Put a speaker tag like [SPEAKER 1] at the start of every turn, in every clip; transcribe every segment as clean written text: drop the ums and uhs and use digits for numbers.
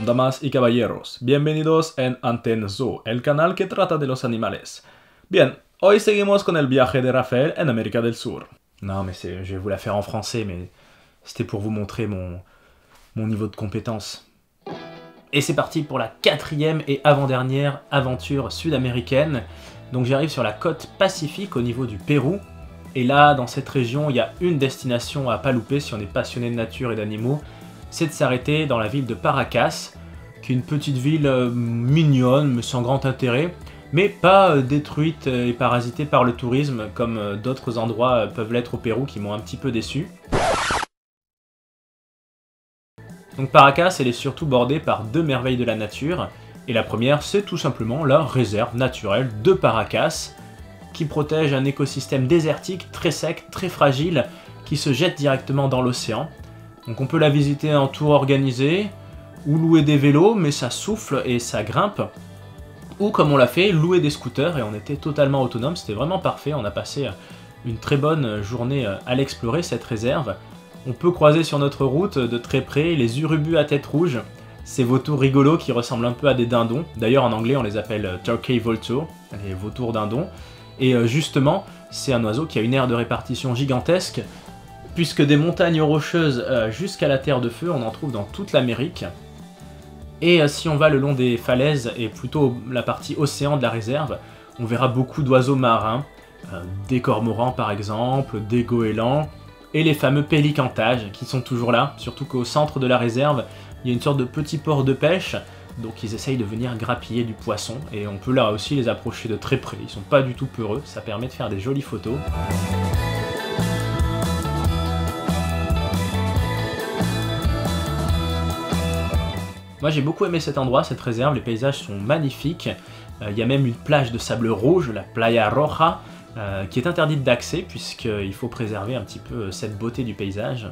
[SPEAKER 1] Damas y caballeros, bienvenidos en Antenne Zoo, el canal que trata de los animales. Bien, hoy seguimos con el viaje de Raphaël en Amérique del Sur. Non mais je vais vous la faire en français, mais c'était pour vous montrer mon niveau de compétence. Et c'est parti pour la 4e et avant-dernière aventure sud-américaine. Donc j'arrive sur la côte pacifique au niveau du Pérou. Et là, dans cette région, il y a une destination à pas louper si on est passionné de nature et d'animaux. C'est de s'arrêter dans la ville de Paracas, qui est une petite ville mignonne, mais sans grand intérêt, mais pas détruite et parasitée par le tourisme, comme d'autres endroits peuvent l'être au Pérou qui m'ont un petit peu déçu. Donc Paracas, elle est surtout bordée par 2 merveilles de la nature, et la première, c'est tout simplement la réserve naturelle de Paracas, qui protège un écosystème désertique très sec, très fragile, qui se jette directement dans l'océan. Donc on peut la visiter en tour organisé, ou louer des vélos, mais ça souffle et ça grimpe. Ou comme on l'a fait, louer des scooters, et on était totalement autonome, c'était vraiment parfait, on a passé une très bonne journée à l'explorer, cette réserve. On peut croiser sur notre route de très près les urubus à tête rouge, ces vautours rigolos qui ressemblent un peu à des dindons. D'ailleurs en anglais on les appelle turkey vulture, les vautours dindons. Et justement, c'est un oiseau qui a une aire de répartition gigantesque, puisque des montagnes rocheuses jusqu'à la Terre de Feu, on en trouve dans toute l'Amérique. Et si on va le long des falaises, et plutôt la partie océan de la réserve, on verra beaucoup d'oiseaux marins, des cormorans par exemple, des goélands, et les fameux pélicantages qui sont toujours là, surtout qu'au centre de la réserve, il y a une sorte de petit port de pêche, donc ils essayent de venir grappiller du poisson, et on peut là aussi les approcher de très près, ils sont pas du tout peureux, ça permet de faire des jolies photos. Moi j'ai beaucoup aimé cet endroit, cette réserve, les paysages sont magnifiques, il y a même une plage de sable rouge, la Playa Roja, qui est interdite d'accès puisqu'il faut préserver un petit peu cette beauté du paysage.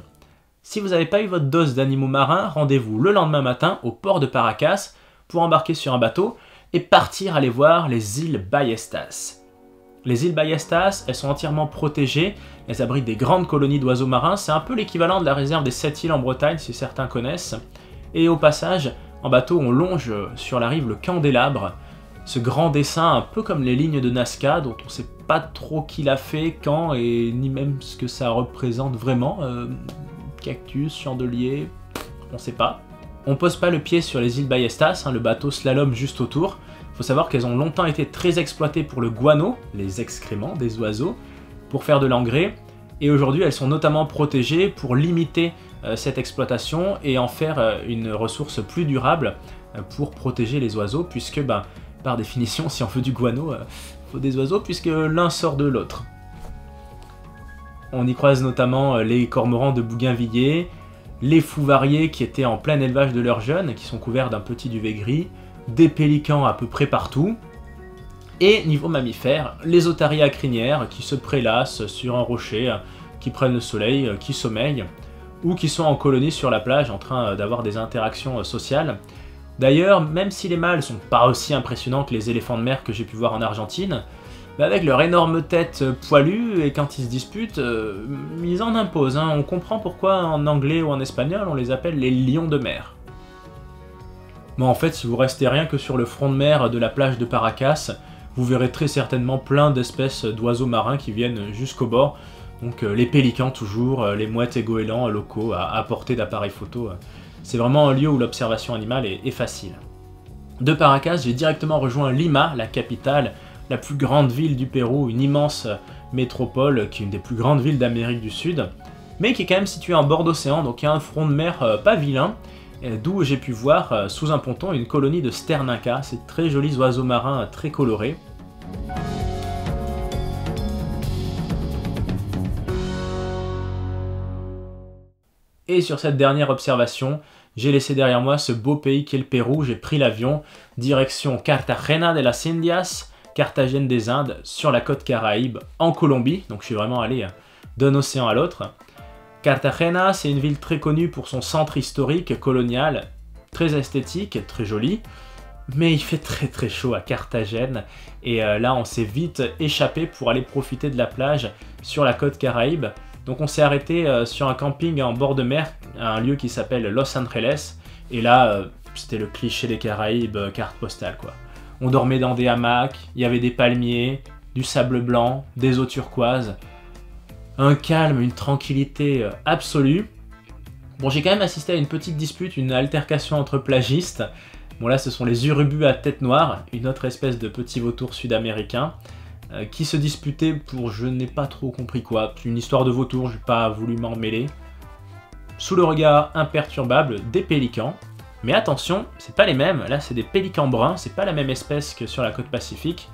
[SPEAKER 1] Si vous n'avez pas eu votre dose d'animaux marins, rendez-vous le lendemain matin au port de Paracas pour embarquer sur un bateau et partir aller voir les îles Ballestas. Les îles Ballestas, elles sont entièrement protégées, elles abritent des grandes colonies d'oiseaux marins, c'est un peu l'équivalent de la réserve des 7 îles en Bretagne si certains connaissent. Et au passage, en bateau, on longe sur la rive le Candélabre, ce grand dessin un peu comme les lignes de Nazca, dont on ne sait pas trop qui l'a fait, quand, et ni même ce que ça représente vraiment. Cactus, chandelier, on ne sait pas. On pose pas le pied sur les îles Ballestas, le bateau slalom juste autour. Il faut savoir qu'elles ont longtemps été très exploitées pour le guano, les excréments des oiseaux, pour faire de l'engrais. Et aujourd'hui, elles sont notamment protégées pour limiter cette exploitation et en faire une ressource plus durable pour protéger les oiseaux, puisque par définition, si on veut du guano, il faut des oiseaux, puisque l'un sort de l'autre. On y croise notamment les cormorans de Bougainvilliers, les fouvariers qui étaient en plein élevage de leurs jeunes, qui sont couverts d'un petit duvet gris, des pélicans à peu près partout, et niveau mammifères, les otaries à crinière qui se prélassent sur un rocher, qui prennent le soleil, qui sommeillent, ou qui sont en colonie sur la plage en train d'avoir des interactions sociales. D'ailleurs, même si les mâles sont pas aussi impressionnants que les éléphants de mer que j'ai pu voir en Argentine, avec leur énorme tête poilue, et quand ils se disputent, ils en imposent. On comprend pourquoi en anglais ou en espagnol on les appelle les lions de mer. Bon, en fait, si vous restez rien que sur le front de mer de la plage de Paracas, vous verrez très certainement plein d'espèces d'oiseaux marins qui viennent jusqu'au bord. Donc les pélicans toujours, les mouettes et goélands locaux à portée d'appareil photo. C'est vraiment un lieu où l'observation animale est facile. De Paracas, j'ai directement rejoint Lima, la capitale, la plus grande ville du Pérou, une immense métropole qui est une des plus grandes villes d'Amérique du Sud, mais qui est quand même située en bord d'océan, donc il y a un front de mer pas vilain, d'où j'ai pu voir sous un ponton une colonie de sternincas, ces très jolis oiseaux marins très colorés. Et sur cette dernière observation, j'ai laissé derrière moi ce beau pays qu'est le Pérou, j'ai pris l'avion, direction Cartagena de las Indias, Carthagène des Indes, sur la côte Caraïbe, en Colombie, donc je suis vraiment allé d'un océan à l'autre. Cartagena, c'est une ville très connue pour son centre historique colonial, très esthétique, très joli, mais il fait très chaud à Carthagène, et là on s'est vite échappé pour aller profiter de la plage sur la côte Caraïbe. Donc on s'est arrêté sur un camping en bord de mer, à un lieu qui s'appelle Los Angeles, et là c'était le cliché des Caraïbes, carte postale quoi. On dormait dans des hamacs, il y avait des palmiers, du sable blanc, des eaux turquoises, un calme, une tranquillité absolue. Bon, j'ai quand même assisté à une petite dispute, une altercation entre plagistes. Bon là, ce sont les urubus à tête noire, une autre espèce de petit vautour sud-américain, qui se disputaient pour je n'ai pas trop compris quoi. Une histoire de vautour, j'ai pas voulu m'en mêler. Sous le regard imperturbable des pélicans. Mais attention, c'est pas les mêmes, là c'est des pélicans bruns, c'est pas la même espèce que sur la côte pacifique.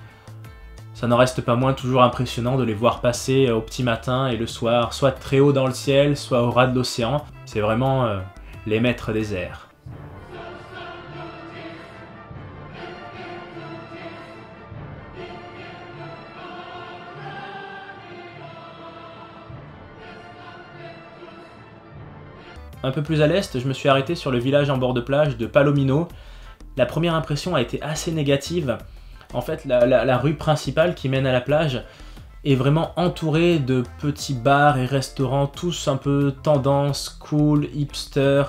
[SPEAKER 1] Ça n'en reste pas moins toujours impressionnant de les voir passer au petit matin et le soir, soit très haut dans le ciel, soit au ras de l'océan. C'est vraiment les maîtres des airs. Un peu plus à l'est, je me suis arrêté sur le village en bord de plage de Palomino. La première impression a été assez négative. En fait, la rue principale qui mène à la plage est vraiment entourée de petits bars et restaurants, tous un peu tendance, cool, hipster.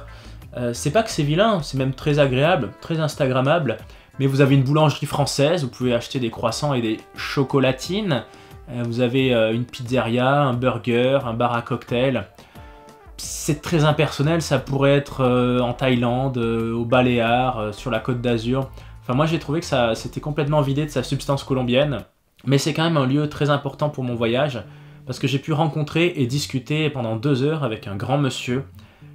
[SPEAKER 1] C'est pas que c'est vilain, c'est même très agréable, très instagrammable. Mais vous avez une boulangerie française, vous pouvez acheter des croissants et des chocolatines. Vous avez une pizzeria, un burger, un bar à cocktail. C'est très impersonnel, ça pourrait être en Thaïlande, aux Baléares, sur la Côte d'Azur. Enfin moi j'ai trouvé que ça s'était complètement vidé de sa substance colombienne. Mais c'est quand même un lieu très important pour mon voyage, parce que j'ai pu rencontrer et discuter pendant 2 heures avec un grand monsieur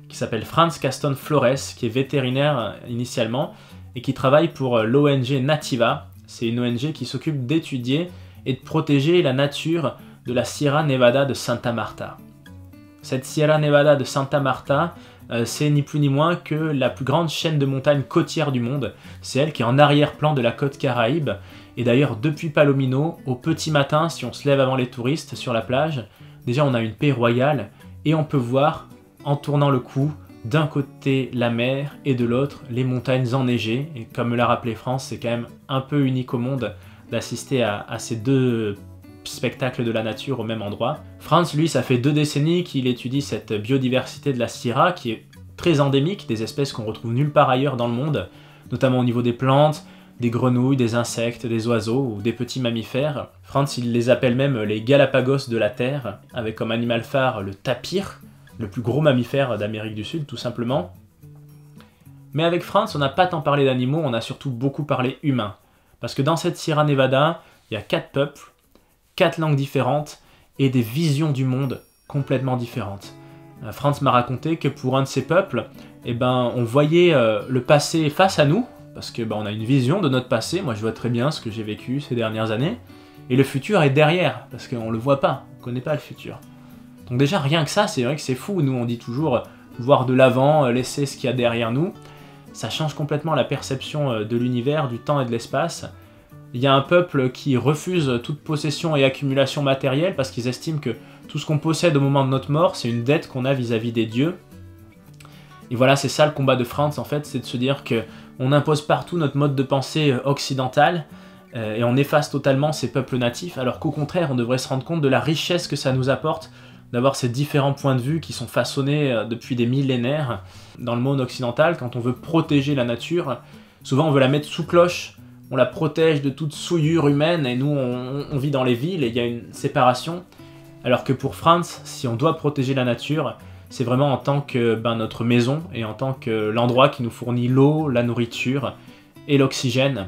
[SPEAKER 1] qui s'appelle Franz Caston Flores, qui est vétérinaire initialement, et qui travaille pour l'ONG Nativa. C'est une ONG qui s'occupe d'étudier et de protéger la nature de la Sierra Nevada de Santa Marta. Cette Sierra Nevada de Santa Marta, c'est ni plus ni moins que la plus grande chaîne de montagnes côtières du monde. C'est elle qui est en arrière-plan de la côte Caraïbe. Et d'ailleurs, depuis Palomino, au petit matin, si on se lève avant les touristes sur la plage, déjà on a une paix royale et on peut voir, en tournant le cou, d'un côté la mer et de l'autre les montagnes enneigées. Et comme me l'a rappelé France, c'est quand même un peu unique au monde d'assister à ces deux spectacle de la nature au même endroit. Franz, lui, ça fait 2 décennies qu'il étudie cette biodiversité de la Sierra qui est très endémique, des espèces qu'on retrouve nulle part ailleurs dans le monde, notamment au niveau des plantes, des grenouilles, des insectes, des oiseaux ou des petits mammifères. Franz, il les appelle même les Galapagos de la Terre, avec comme animal phare le tapir, le plus gros mammifère d'Amérique du Sud, tout simplement. Mais avec Franz, on n'a pas tant parlé d'animaux, on a surtout beaucoup parlé humains. Parce que dans cette Sierra Nevada, il y a 4 peuples, 4 langues différentes et des visions du monde complètement différentes. Franz m'a raconté que pour un de ces peuples, on voyait le passé face à nous, parce que on a une vision de notre passé, moi je vois très bien ce que j'ai vécu ces dernières années, et le futur est derrière, parce qu'on le voit pas, on connaît pas le futur. Donc déjà rien que ça, c'est vrai que c'est fou, nous on dit toujours voir de l'avant, laisser ce qu'il y a derrière nous, ça change complètement la perception de l'univers, du temps et de l'espace. Il y a un peuple qui refuse toute possession et accumulation matérielle parce qu'ils estiment que tout ce qu'on possède au moment de notre mort, c'est une dette qu'on a vis-à-vis des dieux. Et voilà, c'est ça le combat de Franz en fait, c'est de se dire qu'on impose partout notre mode de pensée occidental et on efface totalement ces peuples natifs, alors qu'au contraire, on devrait se rendre compte de la richesse que ça nous apporte d'avoir ces différents points de vue qui sont façonnés depuis des millénaires. Dans le monde occidental, quand on veut protéger la nature, souvent on veut la mettre sous cloche, on la protège de toute souillure humaine, et nous, on vit dans les villes, et il y a une séparation. Alors que pour Franz, si on doit protéger la nature, c'est vraiment en tant que notre maison, et en tant que l'endroit qui nous fournit l'eau, la nourriture et l'oxygène.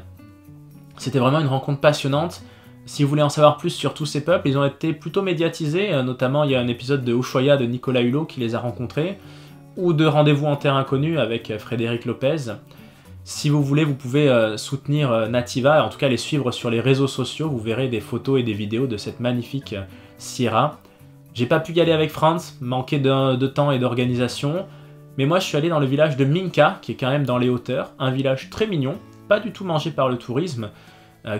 [SPEAKER 1] C'était vraiment une rencontre passionnante. Si vous voulez en savoir plus sur tous ces peuples, ils ont été plutôt médiatisés, notamment il y a un épisode de Ushuaïa de Nicolas Hulot qui les a rencontrés, ou de Rendez-vous en Terre Inconnue avec Frédéric Lopez. Si vous voulez, vous pouvez soutenir Nativa, en tout cas les suivre sur les réseaux sociaux, vous verrez des photos et des vidéos de cette magnifique Sierra. J'ai pas pu y aller avec Franz, manqué de temps et d'organisation, mais moi je suis allé dans le village de Minca, qui est quand même dans les hauteurs, un village très mignon, pas du tout mangé par le tourisme,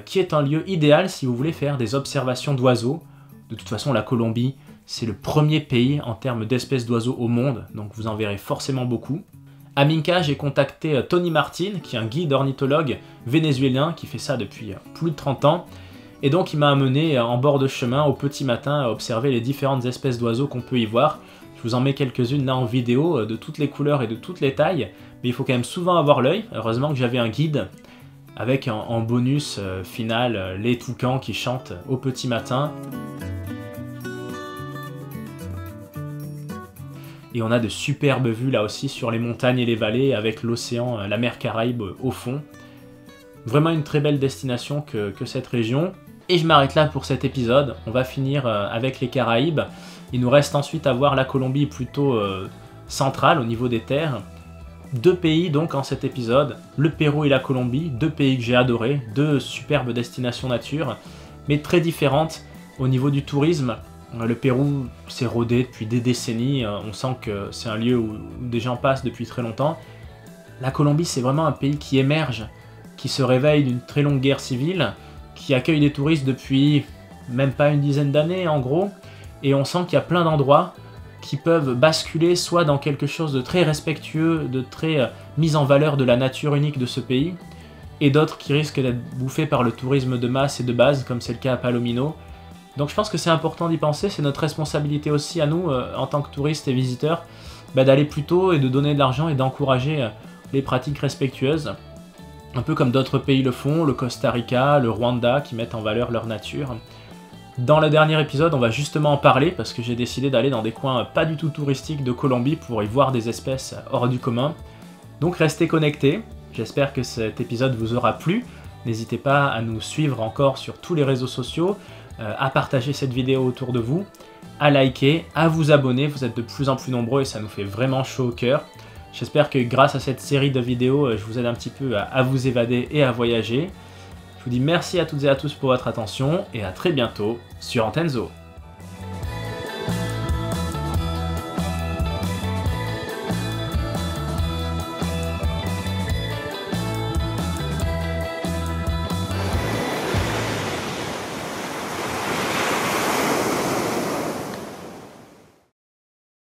[SPEAKER 1] qui est un lieu idéal si vous voulez faire des observations d'oiseaux. De toute façon, la Colombie, c'est le premier pays en termes d'espèces d'oiseaux au monde, donc vous en verrez forcément beaucoup. À Minca, j'ai contacté Tony Martin, qui est un guide ornithologue vénézuélien qui fait ça depuis plus de 30 ans. Et donc il m'a amené en bord de chemin au petit matin à observer les différentes espèces d'oiseaux qu'on peut y voir. Je vous en mets quelques-unes là en vidéo de toutes les couleurs et de toutes les tailles, mais il faut quand même souvent avoir l'œil. Heureusement que j'avais un guide avec en bonus final les toucans qui chantent au petit matin. Et on a de superbes vues là aussi sur les montagnes et les vallées avec l'océan, la mer Caraïbe au fond. Vraiment une très belle destination que cette région. Et je m'arrête là pour cet épisode. On va finir avec les Caraïbes. Il nous reste ensuite à voir la Colombie plutôt centrale au niveau des terres. 2 pays donc en cet épisode, le Pérou et la Colombie, 2 pays que j'ai adorés, 2 superbes destinations nature, mais très différentes au niveau du tourisme. Le Pérou s'est rodé depuis des décennies, on sent que c'est un lieu où des gens passent depuis très longtemps. La Colombie, c'est vraiment un pays qui émerge, qui se réveille d'une très longue guerre civile, qui accueille des touristes depuis même pas une dizaine d'années en gros, et on sent qu'il y a plein d'endroits qui peuvent basculer soit dans quelque chose de très respectueux, de très mise en valeur de la nature unique de ce pays, et d'autres qui risquent d'être bouffés par le tourisme de masse et de base, comme c'est le cas à Palomino. Donc je pense que c'est important d'y penser, c'est notre responsabilité aussi à nous, en tant que touristes et visiteurs, d'aller plus tôt et de donner de l'argent et d'encourager les pratiques respectueuses. Un peu comme d'autres pays le font, le Costa Rica, le Rwanda, qui mettent en valeur leur nature. Dans le dernier épisode, on va justement en parler, parce que j'ai décidé d'aller dans des coins pas du tout touristiques de Colombie pour y voir des espèces hors du commun. Donc restez connectés, j'espère que cet épisode vous aura plu. N'hésitez pas à nous suivre encore sur tous les réseaux sociaux, à partager cette vidéo autour de vous, à liker, à vous abonner, vous êtes de plus en plus nombreux et ça nous fait vraiment chaud au cœur. J'espère que grâce à cette série de vidéos, je vous aide un petit peu à vous évader et à voyager. Je vous dis merci à toutes et à tous pour votre attention et à très bientôt sur Antenzo.